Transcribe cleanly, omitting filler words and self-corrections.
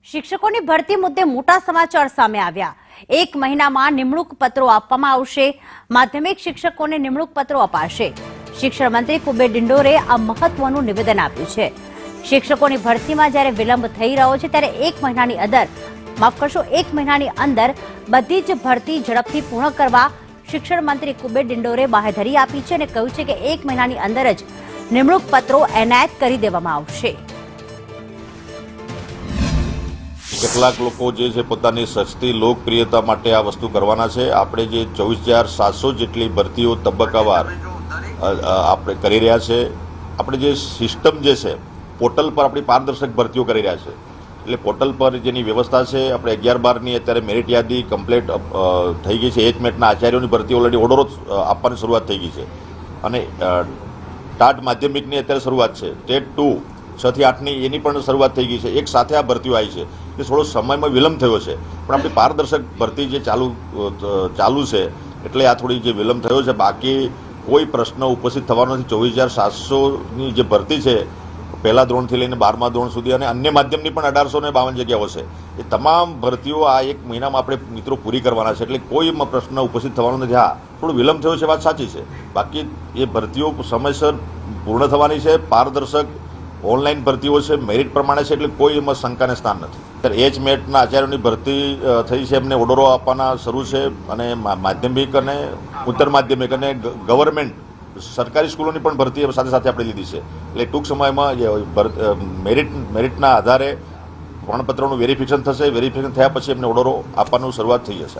શિક્ષકોની ભરતી મુદ્દે મોટા સમાચાર સામે આવ્યા। 1 મહિનામાં નિમણૂક પત્રો આપવામાં આવશે। માધ્યમિક શિક્ષકોને નિમણૂક પત્રો અપાશે। શિક્ષણ મંત્રી કુબેર ડિંડોરે આ મહત્વનું નિવેદન આપ્યું છે। શિક્ષકોની ભરતીમાં જ્યારે વિલંબ થઈ રહ્યો છે ત્યારે 1 મહિનાની અંદર બધી જ ભરતી ઝડપથી પૂર્ણ કરવા શિક્ષણ મંત્રી કુબેર ડિંડોરે બાહેધરી આપી છે અને કહ્યું છે કે 1 મહિનાની અંદર જ નિમણૂક પત્રો એનાયત કરી દેવામાં આવશે। કેટલાક લોકો જે છે પોતાની સસ્તી લોકપ્રિયતા માટે આ વસ્તુ કરવાના છે। આપણે જે 24,700 જેટલી ભરતીઓ તબક્કાવાર આપણે કરી રહ્યા છે। આપણે જે સિસ્ટમ જે છે પોર્ટલ પર આપણી પારદર્શક ભરતીઓ કરી રહ્યા છે, એટલે પોર્ટલ પર જેની વ્યવસ્થા છે આપણે 11-12ની અત્યારે મેરિટ યાદી કમ્પ્લીટ થઈ ગઈ છે। HMATના આચાર્યોની ભરતી ઓલરેડી ઓર્ડરો આપવાની શરૂઆત થઈ ગઈ છે અને ટાટ માધ્યમિકની અત્યારે શરૂઆત છે। ટેટ 2 6 થી 8ની એની પણ શરૂઆત થઈ ગઈ છે। એક સાથે આ ભરતીઓ આવી છે કે થોડો સમયમાં વિલંબ થયો છે, પણ આપણી પારદર્શક ભરતી જે ચાલુ છે એટલે આ થોડી જે વિલંબ થયો છે। બાકી કોઈ પ્રશ્ન ઉપસ્થિત થવાનો નથી। 24,700ની જે ભરતી છે પહેલા ધોરણથી લઈને 12મા ધોરણ સુધી અને અન્ય માધ્યમની પણ 1852 જગ્યાઓ છે। એ તમામ ભરતીઓ આ 1 મહિનામાં આપણે મિત્રો પૂરી કરવાના છે, એટલે કોઈ પ્રશ્ન ઉપસ્થિત થવાનો નથી। હા, થોડો વિલંબ થયો છે, વાત સાચી છે। બાકી એ ભરતીઓ સમયસર પૂર્ણ થવાની છે। પારદર્શક ઓનલાઈન ભરતીઓ છે, મેરિટ પ્રમાણે છે, એટલે કોઈ એમાં શંકાને સ્થાન નથી। HMATના આચાર્યોની ભરતી થઈ છે, એમને ઓર્ડરો આપવાના શરૂ છે અને માધ્યમિક અને ઉત્તર માધ્યમિક અને ગવર્મેન્ટ સરકારી સ્કૂલોની પણ ભરતી સાથે સાથે આપણે લીધી છે। એટલે ટૂંક સમયમાં મેરિટના આધારે પ્રમાણપત્રોનું વેરિફિકેશન થશે। વેરિફિકેશન થયા પછી એમને ઓર્ડરો આપવાનું શરૂઆત થઈ જશે।